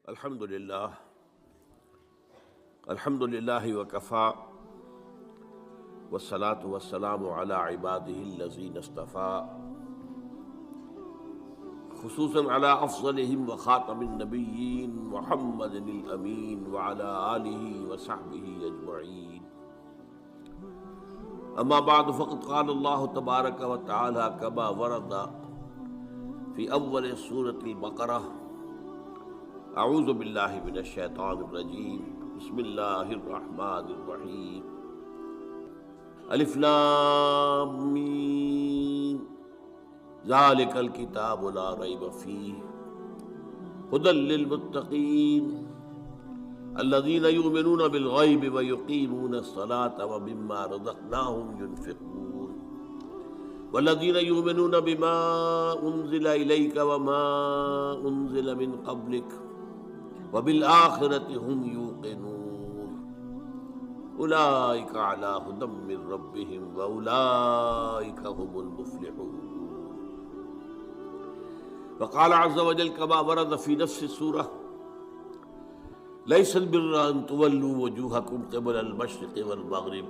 الحمد للہ وکفیٰ والصلاة والسلام علی عباده الذین اصطفیٰ خصوصاً علی افضلہم وخاتم النبیین محمد الامین وعلی آلہ وصحبہ اجمعین. اما بعد فقد قال اللہ تبارک وتعالی کما ورد فی اول سورۃ البقرہ: اعوذ باللہ من الشیطان الرجیم، بسم اللہ الرحمن الرحیم. الف لام میم ذالک الکتاب لا ریب فیہ ھدی للمتقین الذین یؤمنون بالغیب ویقیمون الصلاة ومما رزقناہم ینفقون والذین یؤمنون بما انزل الیک وما انزل من قبلک وبالآخرۃ ہم یوقنون اولئک علی ھدی من ربہم واولئک هم المفلحون. وقال عز وجل كما ورد في نفس السورة: ليس البر أن تولوا وجوهكم قبل المشرق والمغرب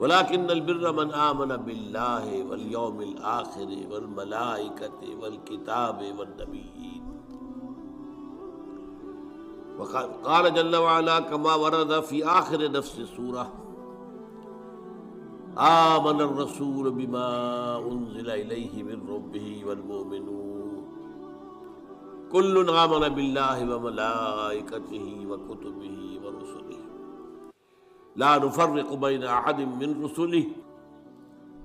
ولكن البر من آمن بالله واليوم الآخر والملائكة والكتاب والنبيين. وقال جل وعلا كما ورد في آخر نفس السورة: آمن الرسول بما أنزل إليه من ربه والمؤمنون كل آمن بالله وملائكته وكتبه ورسله لا نفرق بين أحد من رسله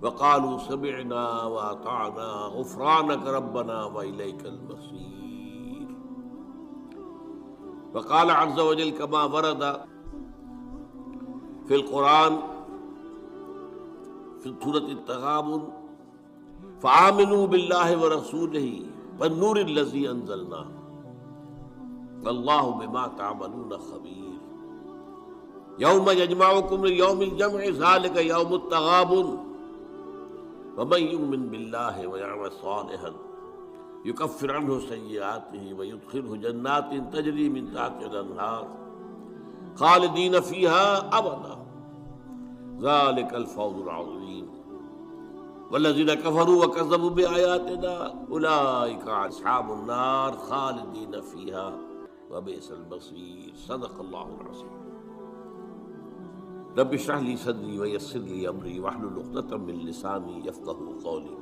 وقالوا سمعنا وأطعنا غفرانك ربنا وإليك المصير. وقال عز وجل كما ورد في القرآن في سورة التغابن: فآمنوا بالله ورسوله والنور الذي أنزلنا والله بما تعملون خبير. يوم يجمعكم ليوم الجمع ذلك يوم التغابن ومن يؤمن بالله ويعمل صالحا يكفر عنه سيئاته ويدخله جنات تجري من تحتها الأنهار خالدين فيها أبدا ذلك الفوز العظيم. والذين كفروا وكذبوا بآياتنا أولئك أصحاب النار خالدين فيها وبئس المصير. صدق الله العظيم. رب اشرح لي صدري ويسر لي أمري واحلل عقدة من لساني يفقهوا قولي.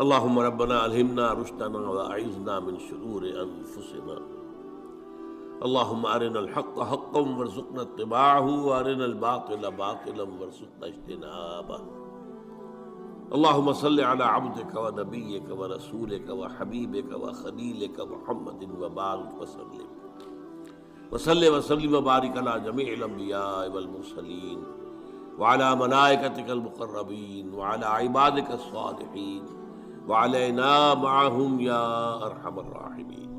اللهم ربنا ألهمنا رشدنا وأعذنا من شرور أنفسنا. اللهم أرنا الحق حقا وارزقنا اتباعه وأرنا الباطل باطلا وارزقنا اجتنابه. اللهم صل على عبدك ونبيك ورسولك وحبيبك وخليلك محمد وبارك وسلم وبارك على جميع الأنبياء والمرسلين وعلى ملائكتك المقربين وعلى عبادك الصالحين وعلينا معهم يا أرحم الراحمين.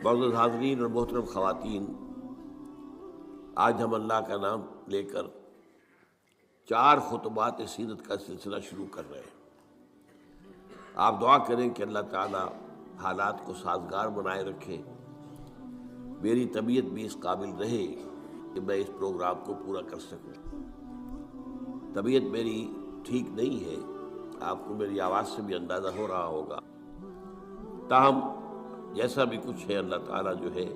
معزز حاضرین اور محترم خواتین، آج ہم اللہ کا نام لے کر 4 خطبات سیرت کا سلسلہ شروع کر رہے ہیں. آپ دعا کریں کہ اللہ تعالیٰ حالات کو سازگار بنائے رکھے، میری طبیعت بھی اس قابل رہے کہ میں اس پروگرام کو پورا کر سکوں. طبیعت میری ٹھیک نہیں ہے، آپ کو میری آواز سے بھی اندازہ ہو رہا ہوگا. تاہم جیسا بھی کچھ ہے، اللہ تعالیٰ جو ہے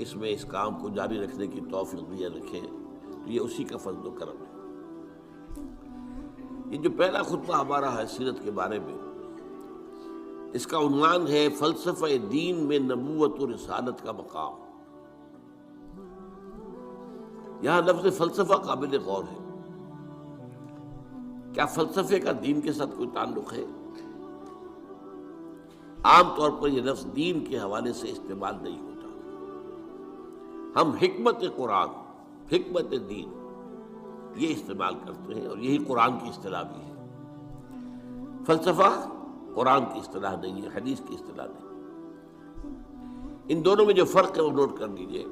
اس میں اس کام کو جاری رکھنے کی توفیق دیا رکھے، تو یہ اسی کا فضل و کرم ہے. یہ جو پہلا خطبہ ہمارا ہے سیرت کے بارے میں، اس کا عنوان ہے فلسفہ دین میں نبوت و رسالت کا مقام. یہاں لفظ فلسفہ قابل غور ہے. کیا فلسفے کا دین کے ساتھ کوئی تعلق ہے؟ عام طور پر یہ لفظ دین کے حوالے سے استعمال نہیں ہوتا. ہم حکمت قرآن، حکمت دین یہ استعمال کرتے ہیں، اور یہی قرآن کی اصطلاح بھی ہے. فلسفہ قرآن کی اصطلاح نہیں ہے، حدیث کی اصطلاح نہیں. ان دونوں میں جو فرق ہے وہ نوٹ کر لیجئے.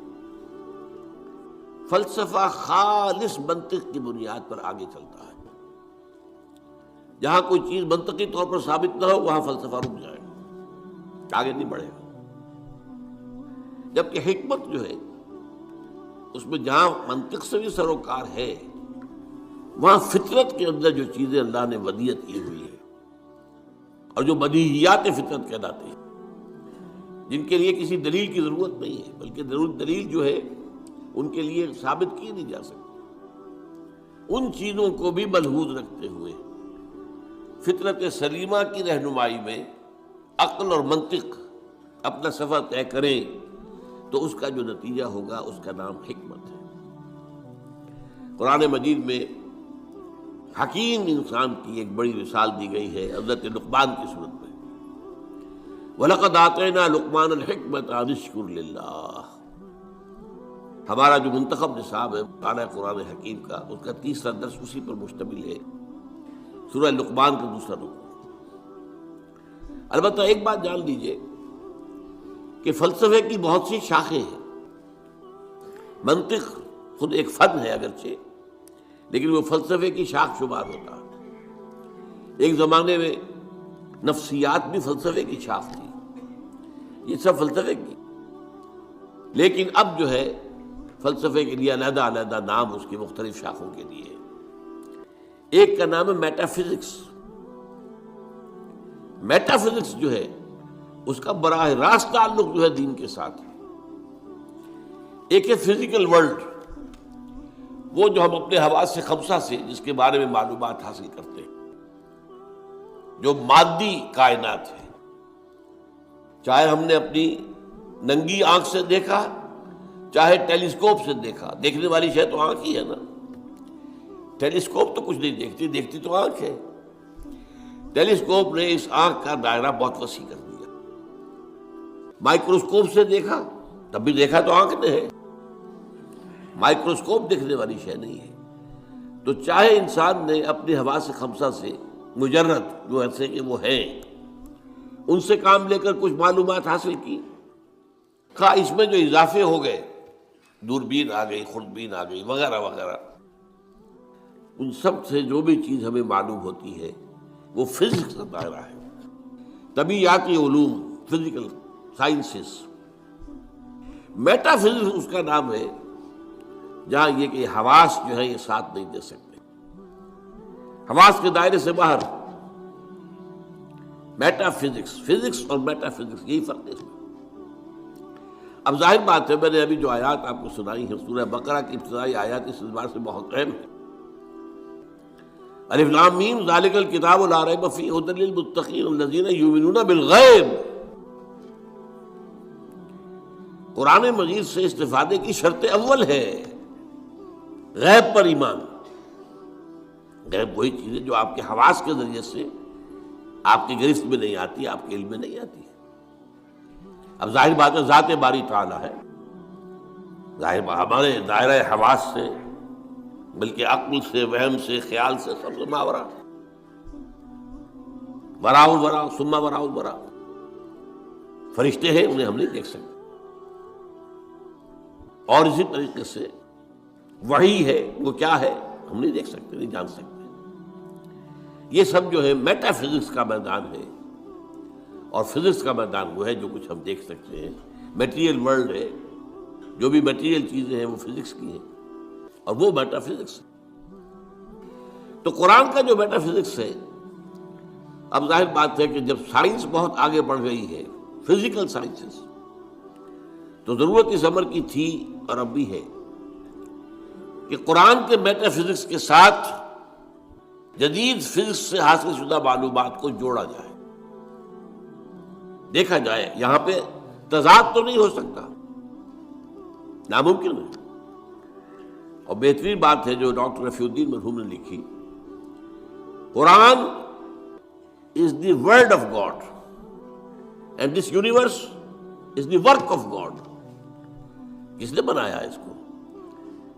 فلسفہ خالص منطق کی بنیاد پر آگے چلتا ہے، جہاں کوئی چیز منطقی طور پر ثابت نہ ہو وہاں فلسفہ رک جائے، آگے نہیں بڑھے گا۔ جبکہ حکمت جو ہے اس میں جہاں منطق سے بھی سروکار ہے، وہاں فطرت کے اندر جو چیزیں اللہ نے ودیعت کی ہوئی ہے اور جو بدیہیات فطرت کہلاتے ہیں، جن کے لیے کسی دلیل کی ضرورت نہیں ہے، بلکہ دلیل جو ہے ان کے لیے ثابت کی نہیں جا سکتی، ان چیزوں کو بھی ملحوظ رکھتے ہوئے فطرت سلیمہ کی رہنمائی میں عقل اور منطق اپنا سفر طے کریں تو اس کا جو نتیجہ ہوگا اس کا نام حکمت ہے۔ قرآن مجید میں حکیم انسان کی ایک بڑی مثال دی گئی ہے حضرت لقمان کی صورت میں، وَلَقَدْ آتَيْنَا لُقْمَانَ الْحِكْمَةَ أَنِ اشْكُرْ لِلَّهِ۔ ہمارا جو منتخب نصاب ہے مطالعہ قرآن حکیم کا، اس کا تیسرا درس اسی پر مشتمل ہے، سورہ لقمان کا دوسرا رکوع۔ البتہ ایک بات جان لیجئے کہ فلسفے کی بہت سی شاخیں ہیں۔ منطق خود ایک فن ہے اگرچہ، لیکن وہ فلسفے کی شاخ شمار ہوتا ہے۔ ایک زمانے میں نفسیات بھی فلسفے کی شاخ تھی، یہ سب فلسفے کی، لیکن اب جو ہے فلسفے کے لیے علیحدہ علیحدہ نام اس کی مختلف شاخوں کے لیے۔ ایک کا نام ہے میٹا فزکس۔ میٹا فزکس جو ہے اس کا براہ راست تعلق جو ہے دین کے ساتھ ہے۔ ایک ہے فزیکل ورلڈ، وہ جو ہم اپنے حواس سے خمسہ سے جس کے بارے میں معلومات حاصل کرتے ہیں، جو مادی کائنات ہے، چاہے ہم نے اپنی ننگی آنکھ سے دیکھا چاہے ٹیلیسکوپ سے دیکھا، دیکھنے والی شے تو آنکھ ہی ہے نا۔ ٹیلیسکوپ تو کچھ نہیں دیکھتی، دیکھتی تو آنکھ ہے۔ ٹیلیسکوپ نے اس آنکھ کا دائرہ بہت وسیع کر دیا۔ مائکروسکوپ سے دیکھا تب بھی دیکھا تو آنکھ نے ہے، مائکروسکوپ دیکھنے والی شے نہیں ہے۔ تو چاہے انسان نے اپنے حواس خمسہ سے مجرد جو ایسے کہ وہ ہیں ان سے کام لے کر کچھ معلومات حاصل کی، خواہ اس میں جو اضافے ہو گئے، دوربین آ گئی، خوردبین آ گئی وغیرہ وغیرہ، ان سب سے جو بھی چیز ہمیں معلوم ہوتی ہے وہ فزکس کا دائرہ ہے، طبیعیاتی علوم، فزیکل سائنسز۔ میٹا فزکس اس کا نام ہے جہاں یہ کہ حواس جو ہے یہ ساتھ نہیں دے سکتے، حواس کے دائرے سے باہر۔ میٹا فزکس، فزکس اور میٹا فزکس یہی فرق ہے۔ اب ظاہر بات ہے، میں نے ابھی جو آیات آپ کو سنائی ہیں سورہ بقرہ کی ابتدائی آیات اس اعتبار سے بہت اہم ہے۔ الف لام میم ذالک الکتاب لا ریب فیہ ھدی للمتقین الذین یؤمنون بالغیب۔ قرآن مجید سے استفادے کی شرط اول ہے غیب پر ایمان۔ غیب وہی چیز ہے جو آپ کے حواس کے ذریعے سے آپ کی گرفت میں نہیں آتی، آپ کے علم میں نہیں آتی۔ اب ظاہر بات ہے ذات باری تعالیٰ ہے، ظاہر ہمارے دائرہ حواس سے بلکہ عقل سے، وہم سے، خیال سے سب سے ماورا، وراء الورا ثم وراء الورا۔ فرشتے ہیں انہیں ہم نہیں دیکھ سکتے، اور اسی طریقے سے وحی ہے وہ کیا ہے ہم نہیں دیکھ سکتے، نہیں جان سکتے۔ یہ سب جو ہے میٹا فزکس کا میدان ہے، اور فزکس کا میدان وہ ہے جو کچھ ہم دیکھ سکتے ہیں۔ میٹیریل ورلڈ ہے، جو بھی میٹیریل چیزیں ہیں وہ فزکس کی ہیں، اور وہ میٹا فزکس ہے۔ تو قرآن کا جو میٹا فزکس ہے، اب ظاہر بات ہے کہ جب سائنس بہت آگے بڑھ گئی ہے، فزیکل سائنسز، تو ضرورت اس امر کی تھی اور اب بھی ہے کہ قرآن کے میٹا فزکس کے ساتھ جدید فزکس سے حاصل شدہ معلومات کو جوڑا جائے، دیکھا جائے۔ یہاں پہ تضاد تو نہیں ہو سکتا، ناممکن ہے۔ اور بہترین بات ہے جو ڈاکٹر رفیع الدین مرحوم نے لکھی، قرآن is the word of God and this universe is the work of God۔ کس نے بنایا اس کو؟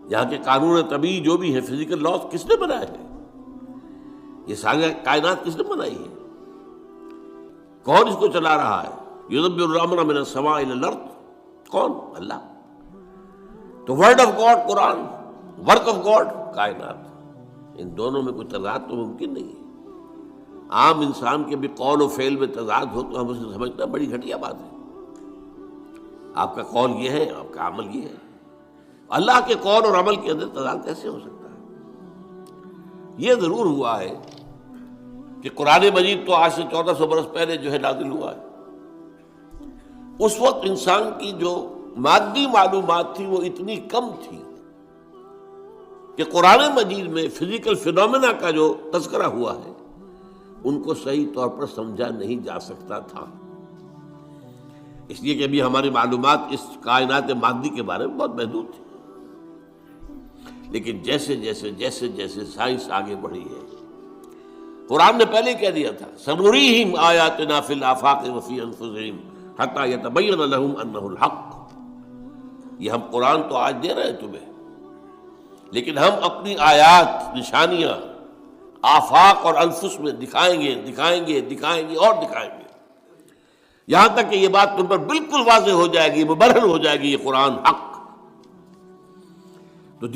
یہاں کے قانون طبیعی جو بھی ہے، فزیکل لاز، کس نے بنایا ہے؟ یہ ساری کائنات کس نے بنائی ہے؟ کون اس کو چلا رہا ہے؟ یدبر الامر من السماء الى الارض، کون؟ اللہ۔ تو word of God Quran, work of God کائنات، ان دونوں میں کوئی تضاد تو ممکن نہیں ہے۔ عام انسان کے بھی قول و فعل میں تضاد ہو تو ہم اسے سمجھتے ہیں بڑی گھٹیا بات ہے. آپ کا قول یہ ہے، آپ کا عمل یہ ہے. اللہ کے قول اور عمل کے اندر تضاد کیسے ہو سکتا ہے؟ یہ ضرور ہوا ہے کہ قرآن مجید تو آج سے 1400 برس پہلے جو ہے نازل ہوا ہے. اس وقت انسان کی جو مادی معلومات تھی وہ اتنی کم تھی کہ قرآن مجید میں فزیکل فینومینا کا جو تذکرہ ہوا ہے ان کو صحیح طور پر سمجھا نہیں جا سکتا تھا. اس لیے کہ ابھی ہماری معلومات اس کائنات مادی کے بارے میں بہت محدود تھی. لیکن جیسے جیسے سائنس آگے بڑھی ہے، قرآن نے پہلے کہہ دیا تھا سنریہم آیاتنا فی الآفاق وفی انفسہم حتی یتبین لہم انہ الحق. یہ ہم قرآن تو آج دے رہے ہیں تمہیں، لیکن ہم اپنی آیات، نشانیاں آفاق اور انفس میں دکھائیں گے اور دکھائیں گے، یہاں تک کہ یہ بات تم پر بالکل واضح ہو جائے گی، مبرہن ہو جائے گی، یہ قرآن حق. تو